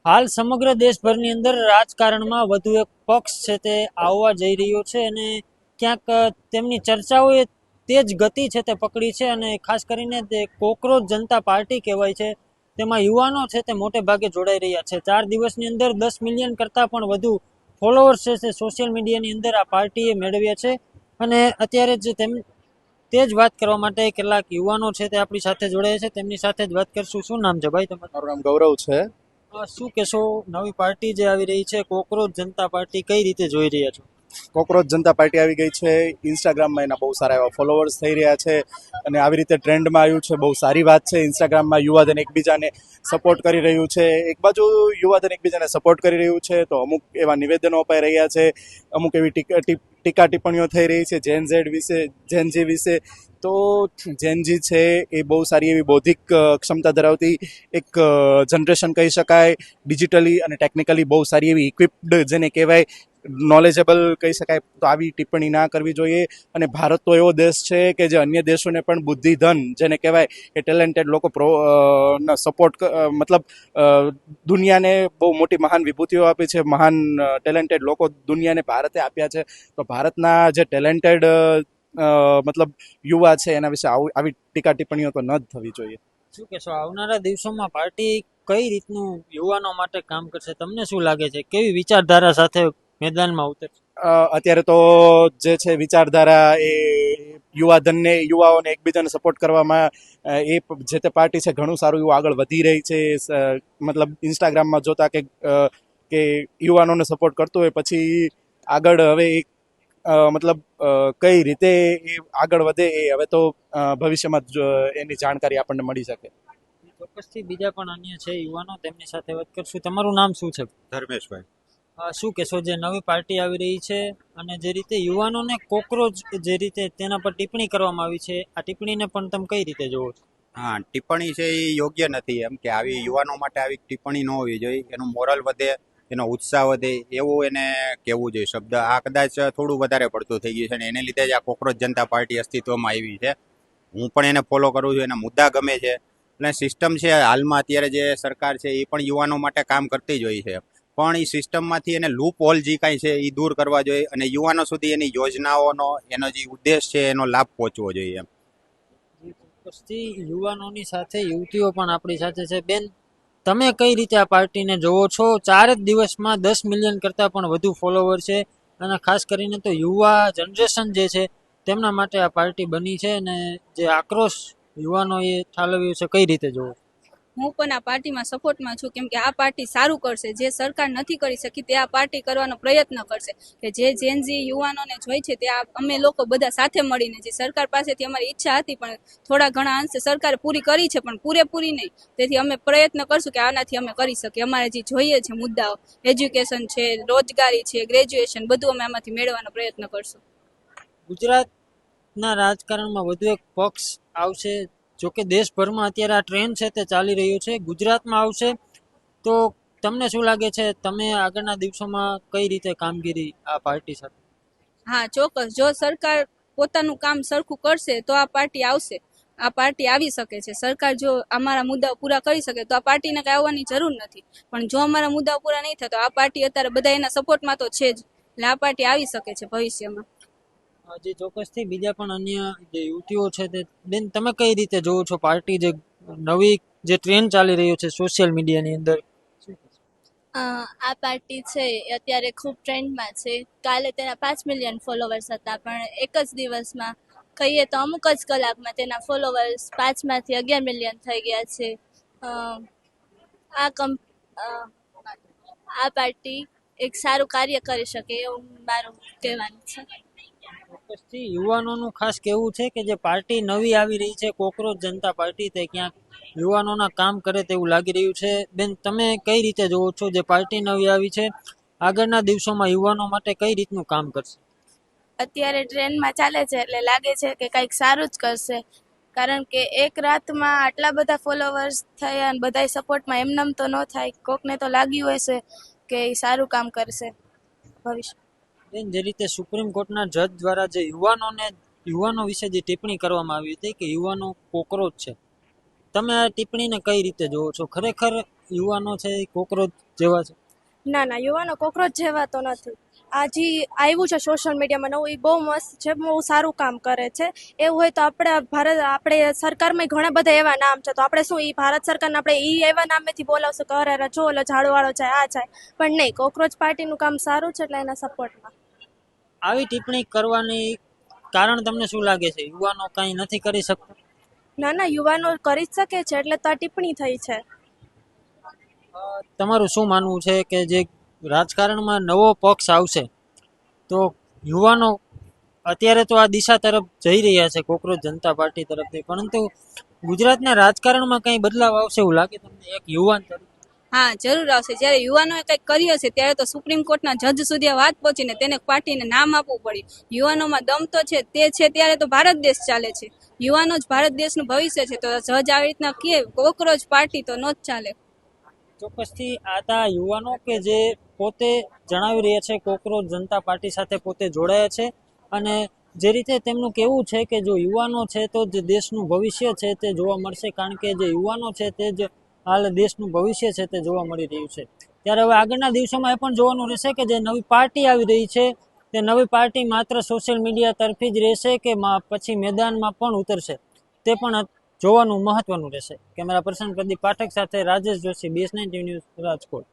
હાલ સમગ્ર દેશભરની અંદર રાજકારણમાં વધુ એક પક્ષ છે તે આવવા જઈ રહ્યો છે અને ક્યાંક તેમની ચર્ચાઓએ તેજ ગતિ છે તે પકડી છે અને ખાસ કરીને તે કોકરોચ જનતા પાર્ટી કહેવાય છે. તેમાં યુવાનો છે તે મોટે ભાગે જોડાઈ રહ્યા છે. 4 દિવસની અંદર 10 મિલિયન કરતાં પણ વધુ ફોલોઅર્સ છે તે સોશિયલ મીડિયાની અંદર આ પાર્ટીએ મેળવ્યા છે અને અત્યારે જ તે જ વાત કરવા માટે કેટલાક યુવાનો છે તે આપણી સાથે જોડાયા છે. તેમની સાથે જ વાત કરશું. શું નામ છે ભાઈ તમારું? મારું નામ ગૌરવ છે. શું કહેશો, નવી પાર્ટી જે આવી રહી છે કોકરોચ જનતા પાર્ટી, કઈ રીતે જોઈ રહ્યા છો? કોકરોચ જનતા પાર્ટી આવી ગઈ છે. ઇન્સ્ટાગ્રામમાં એના બહુ સારા એવા ફોલોવર્સ થઈ રહ્યા છે અને આવી રીતે ટ્રેન્ડમાં આવ્યું છે. બહુ સારી વાત છે. ઇન્સ્ટાગ્રામમાં યુવાધન એકબીજાને સપોર્ટ કરી રહ્યું છે. એક બાજુ યુવાધન એકબીજાને સપોર્ટ કરી રહ્યું છે તો અમુક એવા નિવેદનો અપાઈ રહ્યા છે, અમુક એવી ટીકા ટિપ્પણીઓ થઈ રહી છે જેનજી વિશે. તો જેનજી છે એ બહુ સારી એવી બૌદ્ધિક ક્ષમતા ધરાવતી એક જનરેશન કહી શકાય. ડિજિટલી અને ટેકનિકલી બહુ સારી એવી ઇક્વિપ્ડ જેને કહેવાય, નોલેજેબલ કહી શકાય. તો આવી ટિપ્પણી ના કરવી જોઈએ. અને ભારત તો એવો દેશ છે કે જે અન્ય દેશોને પણ બુદ્ધિધન જેને કહેવાય કે ટેલેન્ટેડ લોકો સપોર્ટ મતલબ દુનિયાને બહુ મોટી મહાન વિભૂતિઓ આપી છે, મહાન ટેલેન્ટેડ લોકો દુનિયાને ભારતે આપ્યા છે. તો ભારતના જે ટેલેન્ટેડ મતલબ યુવા છે એના વિશે આવી ટીકા ટિપ્પણીઓ તો ન જ થવી જોઈએ. શું કહેશો, આવનારા દિવસોમાં પાર્ટી કઈ રીતનું યુવાનો માટે કામ કરશે? તમને શું લાગે છે, કેવી વિચારધારા સાથે મેદાનમાં ઉતરશે? અત્યારે તો જે છે વિચારધારા એ યુવાઓને એકબીજાને સપોર્ટ કરવામાં એ જે તે પાર્ટી છે ઘણું સારું એવું આગળ વધી રહી છે. મતલબ ઇન્સ્ટાગ્રામમાં જોતા કે યુવાનોને સપોર્ટ કરતું હોય, પછી આગળ હવે એક મતલબ કઈ રીતે એ આગળ વધે એ હવે તો ભવિષ્યમાં એની જાણકારી આપણને મળી શકે. ચોક્કસથી બીજા પણ અન્ય છે યુવાનો, તેમની સાથે વાત કરશું. તમારું નામ શું છે? ધર્મેશભાઈ. શું કહેશો, જે નવી પાર્ટી આવી રહી છે અને જે રીતે યુવાનોને કોકરોચ જે રીતે તેના પર ટિપ્પણી કરવામાં આવી છે, આ ટિપ્પણીને પણ તમે કઈ રીતે જોવો છો? હા, ટિપ્પણી છે એ યોગ્ય નથી. એમ કે આવી યુવાનો માટે આવી ટિપ્પણી ન હોવી જોઈએ. એનું મોરલ વધે, એનો ઉત્સાહ વધે એવું એને કહેવું જોઈએ શબ્દ. આ કદાચ થોડું વધારે પડતું થઈ ગયું છે અને એને લીધે જ આ કોકરોચ જનતા પાર્ટી અસ્તિત્વમાં આવી છે. હું પણ એને ફોલો કરું છું, એના મુદ્દા ગમે છે. અને સિસ્ટમ છે હાલમાં અત્યારે જે સરકાર છે એ પણ યુવાનો માટે કામ કરતી જ હોય છે, પણ એ સિસ્ટમમાંથી એને લૂપ હોલ જે કાંઈ છે એ દૂર કરવા જોઈએ અને યુવાનો સુધી એની યોજનાઓનો એનો જે ઉદ્દેશ છે એનો લાભ પહોંચવો જોઈએ. એમ ચોક્કસથી યુવાનોની સાથે યુવતીઓ પણ આપણી સાથે છે. બેન, તમે કઈ રીતે આ પાર્ટીને જોવો છો? 4 જ દિવસમાં 10 મિલિયન કરતાં પણ વધુ ફોલોવર છે અને ખાસ કરીને તો યુવા જનરેશન જે છે તેમના માટે આ પાર્ટી બની છે અને જે આક્રોશ યુવાનોએ ઠાલવ્યો છે, કઈ રીતે જોવો? હું પણ આ પાર્ટીમાં સપોર્ટમાં છું, કેમ કે આ પાર્ટી સારું કરશે. જે સરકાર નથી કરી શકી તે આ પાર્ટી કરવાનો પ્રયત્ન કરશે. કે જે જેનજી યુવાનોને જોઈ છે તે અમે લોકો બધા સાથે મળીને, જે સરકાર પાસેથી અમારી ઈચ્છા હતી પણ થોડા ઘણા અંશે સરકારે પૂરી કરી છે પણ પૂરેપૂરી નહીં. તેથી અમે પ્રયત્ન કરશું કે આનાથી અમે કરી શકીએ. અમારે જે જોઈએ છે મુદ્દાઓ, એજ્યુકેશન છે, રોજગારી છે, ગ્રેજ્યુએશન, બધું અમે આમાંથી મેળવવાનો પ્રયત્ન કરશું. ગુજરાતના રાજકારણમાં વધુ એક પક્ષ આવશે. જોકે દેશભરમાં અત્યારે આ ટ્રેન્ડ છે તે ચાલી રહ્યું છે, ગુજરાતમાં આવશે તો તમને શું લાગે છે, તમે આગળના દિવસોમાં કઈ રીતે કામગીરી આ પાર્ટી સાથે? હા, ચોક્કસ. જો સરકાર પોતાનું કામ સરખું કરશે તો આ પાર્ટી આવશે. આ પાર્ટી આવી શકે છે. સરકાર જો અમારા મુદ્દાઓ પૂરા કરી શકે તો આ પાર્ટીને કઈ આવવાની જરૂર નથી. પણ જો અમારા મુદ્દાઓ પૂરા નહીં થાય તો આ પાર્ટી અત્યારે બધા એના સપોર્ટમાં તો છે જ. એટલે આ પાર્ટી આવી શકે છે ભવિષ્યમાં. જે ચોક્કસથી બીજા પણ અન્ય જે યુવતીઓ છે તે, બેન તમે કઈ રીતે જોવો છો પાર્ટી જે નવી જે ટ્રેન્ડ ચાલી રહ્યો છે સોશિયલ મીડિયાની અંદર? આ પાર્ટી છે એ અત્યારે ખૂબ ટ્રેન્ડમાં છે. કાલે તેના 5 મિલિયન ફોલોવર્સ હતા, પણ એક જ દિવસમાં કહીએ તો અમુક જ કલાકમાં તેના ફોલોવર્સ 5માંથી 11 મિલિયન થઈ ગયા છે. આ પાર્ટી એક સારું કાર્ય કરી શકે એવું મારું કહેવાનું છે. ચોક્કસથી યુવાનોનું ખાસ કહેવું છે કે જે પાર્ટી નવી આવી રહી છે કોકરોચ જનતા પાર્ટી, તે ક્યાંક યુવાનોના કામ કરે તેવું લાગી રહ્યું છે. બેન, તમે કઈ રીતે જોવો છો, જે પાર્ટી નવી આવી છે આગળના દિવસોમાં યુવાનો માટે કઈ રીતનું કામ કરશે? અત્યારે ટ્રેન્ડમાં ચાલે છે એટલે લાગે છે કે કંઈક સારું જ કરશે. કારણ કે એક રાતમાં આટલા બધા ફોલોવર્સ થયા અને બધા સપોર્ટમાં એમનેમ તો ન થાય. કોકને તો લાગ્યું હશે કે એ સારું કામ કરશે ભવિષ્ય. બેન, જે રીતે સુપ્રીમ કોર્ટના જજ દ્વારા જે યુવાનો વિશે જે ટિપ્પણી કરવામાં આવી હતી કે યુવાનો કોકરોચ છે, તમે આ ટિપ્પણીને કઈ રીતે જોવો છો? ખરેખર યુવાનો છે એ કોકરોચ જેવા છે? ના ના, યુવાનો કોકરોચ જેવા તો નથી. આ જે આવ્યું છે સોશિયલ મીડિયામાં નવું, એ બહુ મસ્ત છે, બહુ સારું કામ કરે છે. એવું હોય તો આપણે સરકારમાં ઘણા બધા એવા નામ છે, તો આપણે શું એ ભારત સરકારને આપણે એ એવા નામેથી બોલાવશું કે અરે જો ઓલો ઝાડુવાળો જાય આ જાય, પણ નહીં, કોકરોચ પાર્ટીનું કામ સારું છે એટલે એના સપોર્ટમાં. આવી ટિપ્પણી કરવાની કારણ તમને શું લાગે છે? યુવાનો કંઈ નથી કરી શકતા? ના ના, યુવાનો કરી જ શકે છે એટલે તો આ ટિપ્પણી થઈ છે. તમારું શું માનવું છે કે જે રાજકારણમાં નવો પક્ષ આવશે તો યુવાનો અત્યારે તો આ દિશા તરફ જઈ રહ્યા છે, કોકરોચ જનતા પાર્ટી તરફથી, પરંતુ ગુજરાતના રાજકારણમાં કંઈ બદલાવ આવશે એવું લાગે તમને એક યુવાન તરીકે? હા, જરૂર આવશે. જ્યારે યુવાનોએ કંઈક કર્યું હશે ત્યારે તો સુપ્રીમ કોર્ટના જજ સુધી આ વાત પહોંચીને તેને પાર્ટીને નામ આપવું પડ્યું. યુવાનોમાં દમ તો છે, તે છે ત્યારે તો ભારત દેશ ચાલે છે. યુવાનો જ ભારત દેશનું ભવિષ્ય છે, તો જજ આવી રીતના કહે કોકરોચ પાર્ટી તો ન જ ચાલે. ચોક્કસથી આ તા યુવાનો કે જે પોતે જણાવી રહ્યા છે કોકરોચ જનતા પાર્ટી સાથે પોતે જોડાયા છે, અને જે રીતે તેમનું કહેવું છે કે જો યુવાનો છે તો જ દેશનું ભવિષ્ય છે તે જોવા મળશે, કારણ કે જે યુવાનો છે તે જ હાલ દેશનું ભવિષ્ય છે તે જોવા મળી રહ્યું છે. ત્યારે હવે આગળના દિવસોમાં એ પણ જોવાનું રહેશે કે જે નવી પાર્ટી આવી રહી છે તે નવી પાર્ટી માત્ર સોશિયલ મીડિયા તરફી જ રહેશે કે પછી મેદાનમાં પણ ઉતરશે, તે પણ જોવાનું મહત્વનું રહેશે. કેમેરા પર્સન પ્રદીપ પાઠક સાથે રાજેશ જોશી, BS19 ન્યૂઝ, રાજકોટ.